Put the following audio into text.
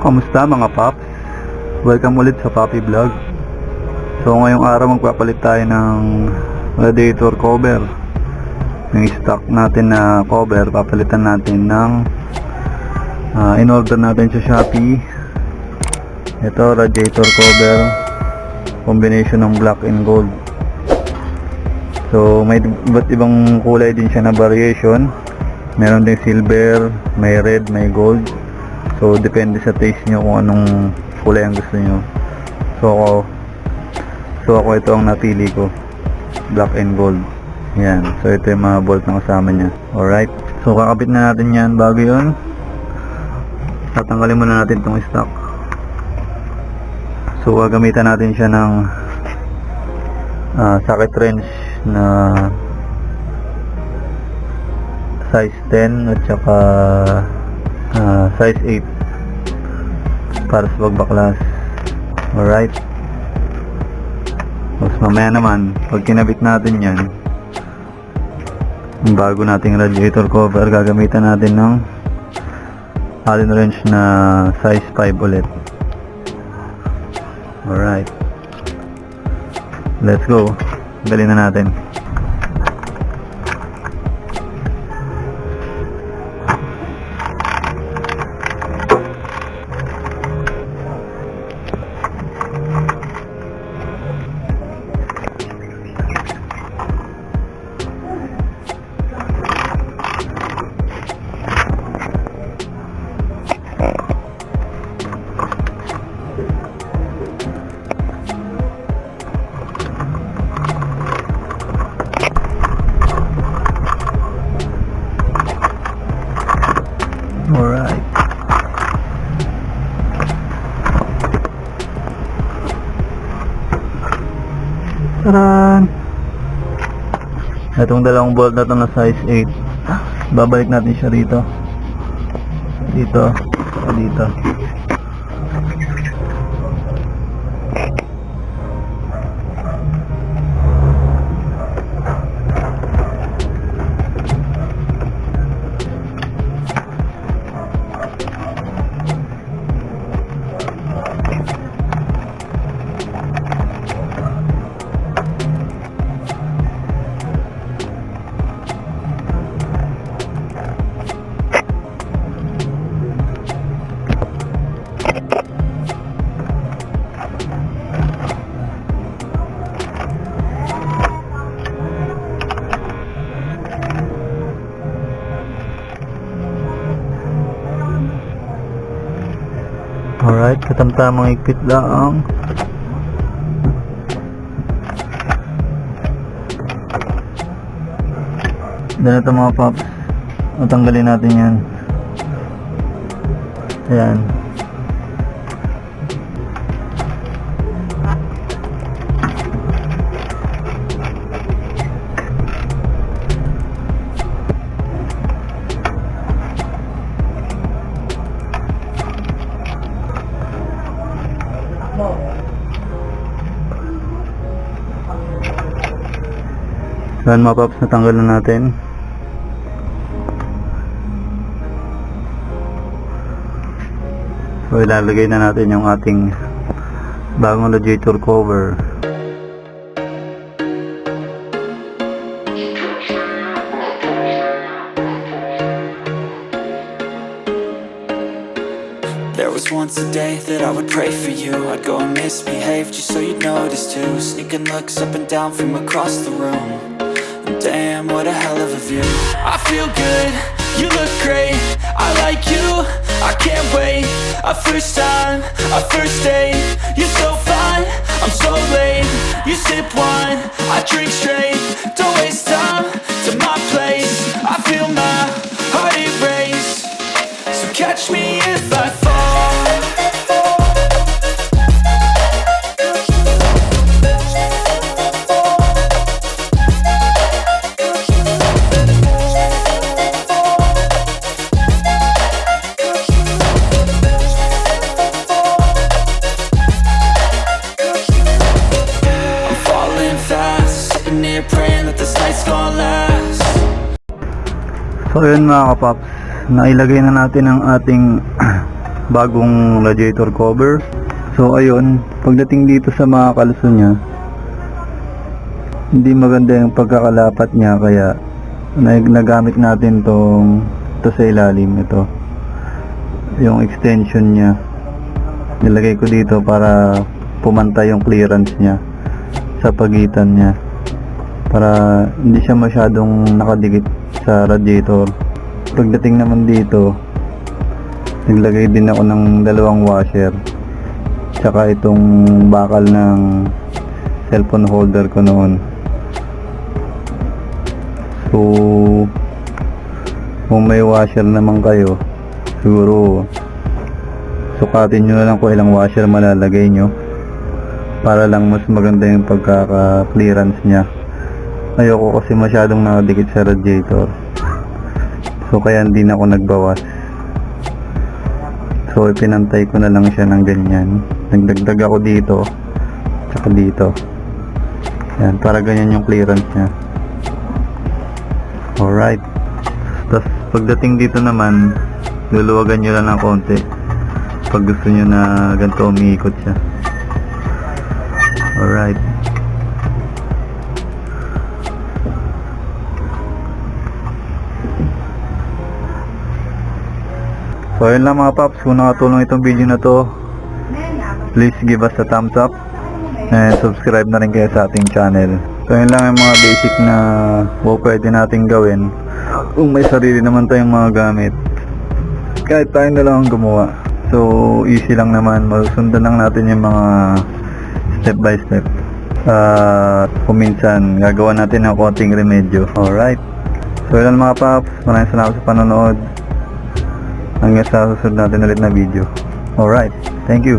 Kamusta mga paps? Welcome ulit sa Papi Vlog. So ngayong araw magpapalit tayo ng radiator cover. Yung stock natin na cover, papalitan natin ng in-order natin sa Shopee. Ito, radiator cover, combination ng black and gold. So may iba't ibang kulay din siya na variation. Meron din silver, may red, may gold. So depende sa taste nyo kung anong kulay ang gusto nyo. So ako ito ang napili ko, black and gold. Yan. So ito yung mga bolt na kasama nya. Alright. So kakabit na natin yan. Bago yun, tatanggalin muna natin itong stock. So gagamitan natin siya ng socket wrench na size 10 at saka size 8 para sa pagbaklas. Alright. Tapos mamaya naman pag kinabit natin yan, yung bago nating radiator cover, gagamitan natin ng Allen wrench na size 5 ulit. Alright, let's go. Galin na natin. Alright. Taran! Itong dalawang bolt na ito na size 8, babalik natin siya dito. Dito. Dito. Alright, katamtamang higpit lang. Ganito mga paps, matanggalin natin yan. Ayan. Yan mga paps, natanggal na natin. So ilalagay na natin yung ating bagong radiator cover. There was once a day that I would pray for you. I'd go and misbehave just so you'd notice too. Sneaking looks up and down from across the room. Damn, what a hell of a view. I feel good, you look great, I like you, I can't wait. A first time, a first date, you're so fine, I'm so late. You sip wine, I drink straight, don't waste time to my place. I feel my heart erase, so catch me if I fall. So yun mga kapaps, nailagay na natin ang ating bagong radiator cover. So ayun, pagdating dito sa mga kalso niya, hindi maganda yung pagkakalapat niya, kaya nagamit natin ito sa ilalim. Ito yung extension niya, nilagay ko dito para pumantay yung clearance niya sa pagitan niya, para hindi siya masyadong nakadikit sa radiator. Pagdating naman dito, naglagay din ako ng dalawang washer, tsaka itong bakal ng cellphone holder ko noon. So kung may washer naman kayo, siguro sukatin nyo na lang kung ilang washer malalagay nyo, para lang mas maganda yung pagkaka-clearance nya. Ayoko kasi masyadong nakadikit sa radiator, so kaya hindi na ako nagbawas. So ipinantay ko na lang siya ng ganyan, nagdagdag ako dito tsaka dito, yan, para ganyan yung clearance nya. Alright, tapos pagdating dito naman, luluwagan nyo lang ng konti pag gusto nyo na ganito umiikot siya. Alright, so yun lang mga paps. Kung nakatulong itong video na to, please give us a thumbs up and subscribe na rin kayo sa ating channel. So yun lang yung mga basic na pwede natin gawin kung may sarili naman tayong mga gamit, kahit tayo na lang ang gumawa. So easy lang naman, masundan lang natin yung mga step by step. Kung minsan gagawa natin ng konting remedyo. Alright, so yun lang mga paps, maraming salamat sa panonood. Hanggang sa susunod natin ulit na video. Alright, thank you.